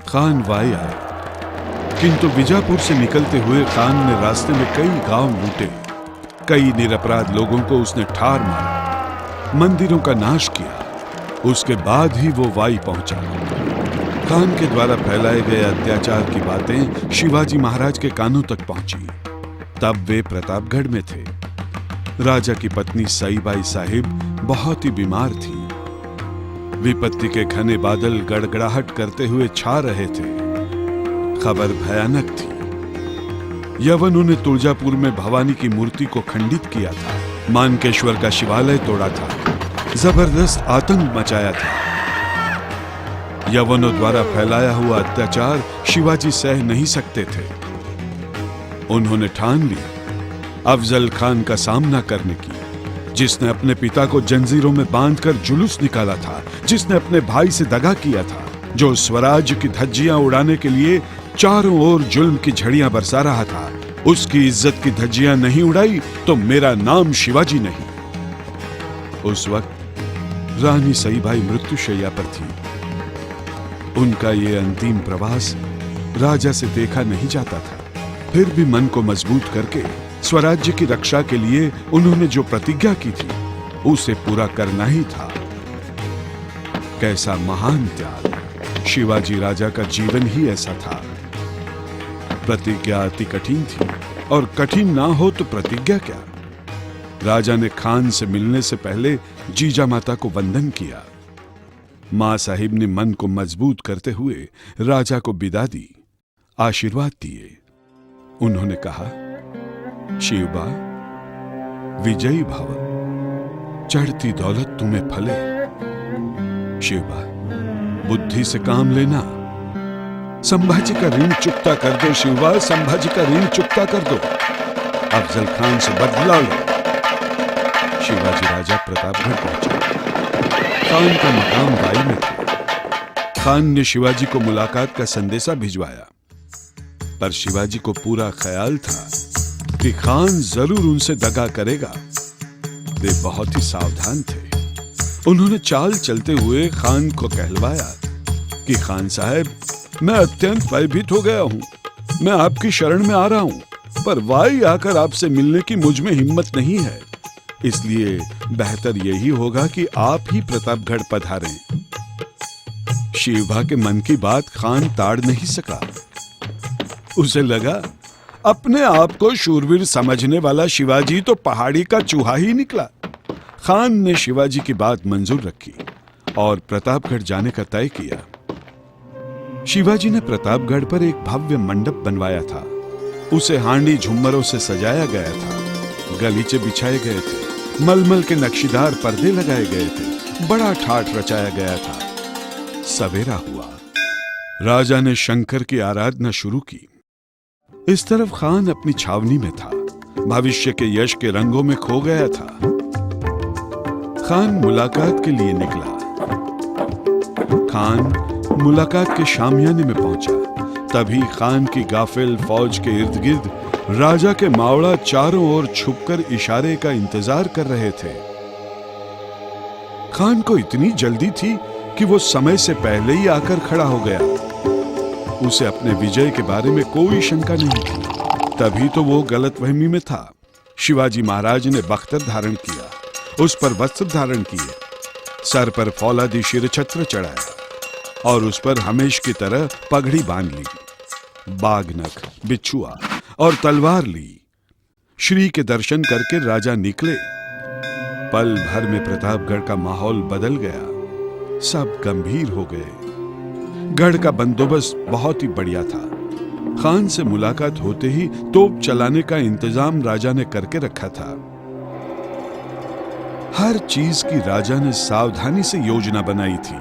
Khan Y आए, किंतु बीजापुर से निकलते हुए खान ने रास्ते में कई गांव लूटे, कई निरपराध लोगों को उसने ठार मारा, मंदिरों का नाश किया। उसके बाद ही वो वाई पहुंचा। खान के द्वारा फैलाए गए अत्याचार की बातें शिवाजी महाराज के कानों तक पहुंची। तब वे प्रतापगढ़ में थे। राजा की पत्नी सईबाई साहिब बहुत ही बीमार थी। विपत्ति के घने बादल गड़गड़ाहट करते हुए छा रहे थे। खबर भयानक थी। यवनों ने तुळजापुर में भवानी की मूर्ति को खंडित किया था, मानकेश्वर का शिवालय तोड़ा था, जबरदस्त आतंक मचाया था। यवनों द्वारा फैलाया हुआ अत्याचार शिवाजी सह नहीं सकते थे। उन्होंने ठान ली अफजल खान का सामना करने की, जिसने अपने पिता को जंजीरों में बांधकर जुलूस निकाला था, जिसने अपने भाई से दगा किया था, जो स्वराज्य की धज्जियां उड़ाने के लिए चारों ओर जुल्म की झड़ियां बरसा रहा था। उसकी इज्जत की धज्जियां नहीं उड़ाई तो मेरा नाम शिवाजी नहीं। उस वक्त रानी सईबाई मृत्युशैया पर थी। उनका ये अंतिम प्रवास राजा से देखा नहीं जाता था। फिर भी मन को मजबूत करके स्वराज्य की रक्षा के लिए उन्होंने जो प्रतिज्ञा की थी उसे पूरा करना ही था। कैसा महान त्याग! शिवाजी राजा का जीवन ही ऐसा था। प्रतिज्ञा अति कठिन थी, और कठिन ना हो तो प्रतिज्ञा क्या। राजा ने खान से मिलने से पहले जीजा माता को वंदन किया। मां साहिब ने मन को मजबूत करते हुए राजा को विदा दी, आशीर्वाद दिए। उन्होंने कहा, शिवबा, विजयी भव, चढ़ती दौलत तुम्हें फले। शिवबा, बुद्धि से काम लेना। संभाजी का ऋण चुकता कर दो शिवबा, संभाजी का ऋण चुकता कर दो। अफजल खान से बदला लो। शिवाजी राजा प्रतापगढ़ पहुंचे। खान का मकाम वाई में था। खान ने शिवाजी को मुलाकात का संदेशा भिजवाया, पर शिवाजी को पूरा ख्याल था कि खान जरूर उनसे दगा करेगा। वे बहुत ही सावधान थे। उन्होंने चाल चलते हुए खान को कहलवाया कि खान साहब, मैं अत्यंत भयभीत हो गया हूं। मैं आपकी शरण में आ रहा हूं, पर वाई आकर आपसे मिलने की मुझ में हिम्मत नहीं है। इसलिए बेहतर यही होगा कि आप ही प्रतापगढ़ पधारें। शिवबा के मन की बात खान ताड़ नहीं सका। उसे लगा, अपने आप को शूरवीर समझने वाला शिवाजी तो पहाड़ी का चूहा ही निकला। खान ने शिवाजी की बात मंजूर रखी और प्रतापगढ़ जाने का तय किया। शिवाजी ने प्रतापगढ़ पर एक भव्य मंडप बनवाया था। उसे हांडी झुम्मरों से सजाया गया था। गलीचे बिछाए गए थे, मलमल के नक्शीदार पर्दे लगाए गए थे, बड़ा ठाठ रचाया गया था। सवेरा हुआ। राजा ने शंकर की आराधना शुरू की। इस तरफ खान अपनी छावनी में था, भविष्य के यश के रंगों में खो गया था। खान मुलाकात के लिए निकला। खान मुलाकात के शामियाने में पहुंचा। तभी खान की गाफिल फौज के इर्द गिर्द राजा के मावड़ा चारों ओर छुपकर इशारे का इंतजार कर रहे थे। खान को इतनी जल्दी थी कि वो समय से पहले ही आकर खड़ा हो गया। उसे अपने विजय के बारे में कोई शंका नहीं थी। तभी तो वो गलतफहमी में था। शिवाजी महाराज ने बख्तर धारण किया, उस पर वस्त्र धारण किए, सर पर फौलादी शिरछत्र चढ़ाया और उस पर हमेश की तरह पगड़ी बांध ली, बागनख, बिच्छुआ और तलवार ली। श्री के दर्शन करके राजा निकले। पल भर में प्रतापगढ़ का माहौल बदल गया। सब गंभीर हो गए। गढ़ का बंदोबस्त बहुत ही बढ़िया था। खान से मुलाकात होते ही तोप चलाने का इंतजाम राजा ने करके रखा था। हर चीज की राजा ने सावधानी से योजना बनाई थी।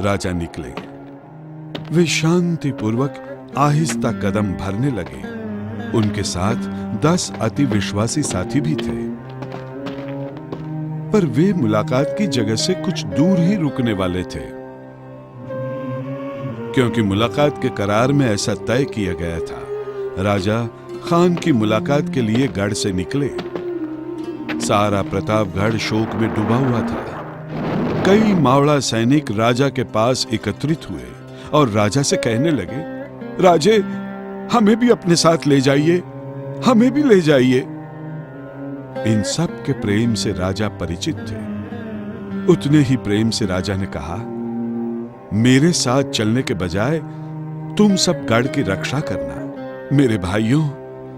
राजा निकले। वे शांतिपूर्वक आहिस्ता कदम भरने लगे। उनके साथ 10 अति विश्वासी साथी भी थे, पर वे मुलाकात की जगह से कुछ दूर ही रुकने वाले थे, क्योंकि मुलाकात के करार में ऐसा तय किया गया था। राजा खान की मुलाकात के लिए गढ़ से निकले। सारा प्रतापगढ़ शोक में डूबा हुआ था। कई मावड़ा सैनिक राजा के पास एकत्रित हुए। और राजा से कहने लगे, राजे, हमें भी अपने साथ ले जाइए, हमें भी ले जाइए। इन सब के प्रेम से राजा परिचित थे। उतने ही प्रेम से राजा ने कहा, मेरे साथ चलने के बजाय तुम सब गढ़ की रक्षा करना। मेरे भाइयों,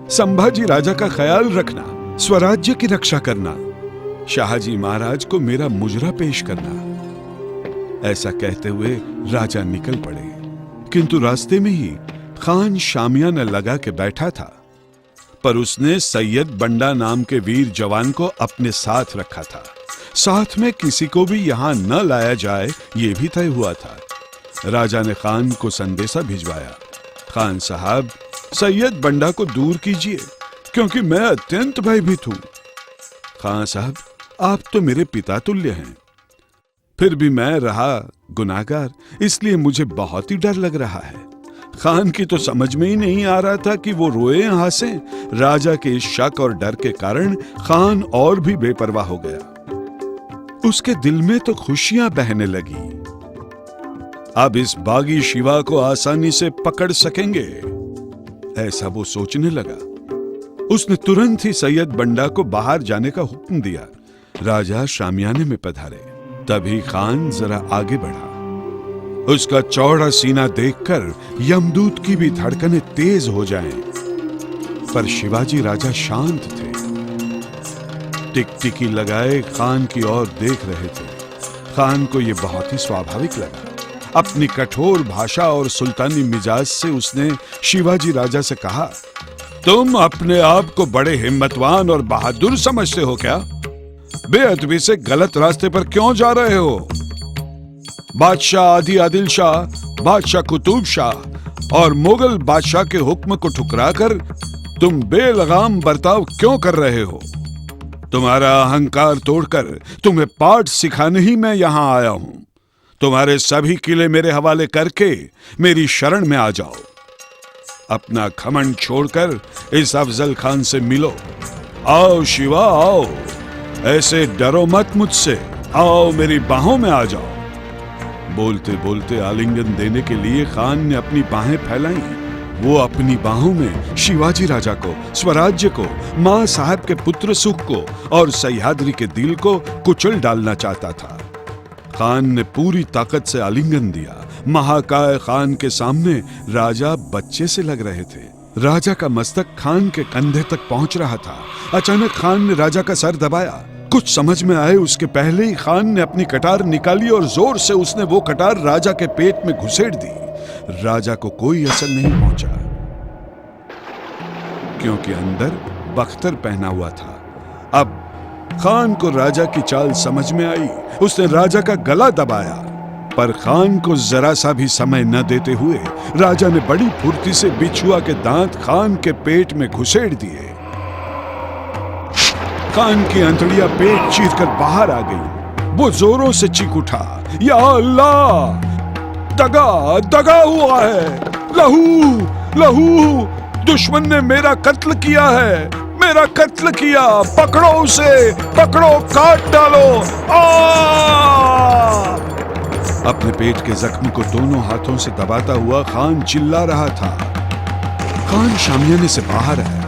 संभाजी राजा का ख्याल रखना, स्वराज्य की रक्षा करना, शाहजी महाराज को मेरा मुजरा पेश करना। ऐसा कहते हुए राजा निकल पड़े, किंतु रास्ते में ही खान शामियाना लगा के बैठा था, पर उसने सैयद बंडा नाम के वीर जवान को अपने साथ रखा था। साथ में किसी को भी यहां न लाया जाए, यह भी तय हुआ था। राजा ने खान को संदेशा भिजवाया, खान साहब, सैयद बंडा को दूर कीजिए, क्योंकि मैं अत्यंत भयभीत हूं। खान साहब, आप तो मेरे पिता तुल्य हैं, फिर भी मैं रहा गुनाहगार, इसलिए मुझे बहुत ही डर लग रहा है। खान की तो समझ में ही नहीं आ रहा था कि वो रोए या हंसे। राजा के इस शक और डर के कारण खान और भी बेपरवाह हो गया। उसके दिल में तो खुशियां बहने लगी। अब इस बागी शिवा को आसानी से पकड़ सकेंगे, ऐसा वो सोचने लगा। उसने तुरंत ही सैयद बंडा को बाहर जाने का हुक्म दिया। राजा शामियाने में पधारे। तभी खान जरा आगे बढ़ा। उसका चौड़ा सीना देखकर यमदूत की भी धड़कनें तेज हो जाएं, पर शिवाजी राजा शांत थे। टिकटिकी लगाए खान की ओर देख रहे थे। खान को यह बहुत ही स्वाभाविक लगा। अपनी कठोर भाषा और सुल्तानी मिजाज से उसने शिवाजी राजा से कहा, तुम अपने आप को बड़े हिम्मतवान और बहादुर समझते हो क्या? बेअदबी से गलत रास्ते पर क्यों जा रहे हो? बादशाह आदि आदिल शाह, बादशाह कुतुब शाह और मुगल बादशाह के हुक्म को ठुकराकर तुम बेलगाम बर्ताव क्यों कर रहे हो? तुम्हारा अहंकार तोड़कर तुम्हें पाठ सिखाने ही मैं यहां आया हूं। तुम्हारे सभी किले मेरे हवाले करके मेरी शरण में आ जाओ। अपना घमंड छोड़कर इस अफजल खान से मिलो। आओ शिवा, आओ, ऐसे डरो मत मुझसे, आओ मेरी बाहों में आ जाओ। बोलते बोलते आलिंगन देने के लिए खान ने अपनी बाहें फैलाई। वो अपनी बाहों में शिवाजी राजा को, स्वराज्य को, मां साहब के पुत्र सुख को और सह्याद्री के दिल को कुचल डालना चाहता था। खान ने पूरी ताकत से आलिंगन दिया। महाकाय खान के सामने राजा बच्चे से लग रहे थे। राजा का मस्तक खान के कंधे तक पहुंच रहा था। अचानक खान ने राजा का सर दबाया। कुछ समझ में आए उसके पहले ही खान ने अपनी कटार निकाली और जोर से उसने वो कटार राजा के पेट में घुसेड़ दी। राजा को कोई असर नहीं पहुंचा, क्योंकि अंदर बख्तर पहना हुआ था। अब खान को राजा की चाल समझ में आई। उसने राजा का गला दबाया, पर खान को जरा सा भी समय न देते हुए राजा ने बड़ी फुर्ती से बिछुआ के दांत खान के पेट में घुसेड़ दिए। खान की अंतड़ियां पेट चीरकर बाहर आ गई। वो जोरों से चीख उठा, या अल्लाह, दगा दगा हुआ है, लहू लहू, दुश्मन ने मेरा कत्ल किया है, मेरा कत्ल किया, पकड़ो उसे, पकड़ो, काट डालो। अपने पेट के जख्म को दोनों हाथों से दबाता हुआ खान चिल्ला रहा था। खान शामियाने से बाहर आया।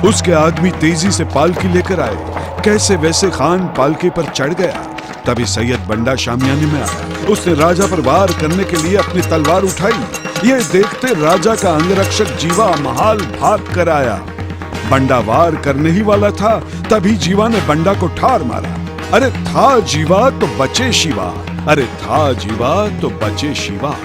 उसके आदमी तेजी से पालकी लेकर आए। कैसे वैसे खान पालकी पर चढ़ गया। तभी सैयद बंडा शामियाने में आया। उसने राजा पर वार करने के लिए अपनी तलवार उठाई। ये देखते राजा का अंगरक्षक जीवा महाल भाग कर आया। बंडा वार करने ही वाला था, तभी जीवा ने बंडा को ठार मारा। अरे था जीवा तो बचे शिवा, अरे था जीवा तो बचे शिवा।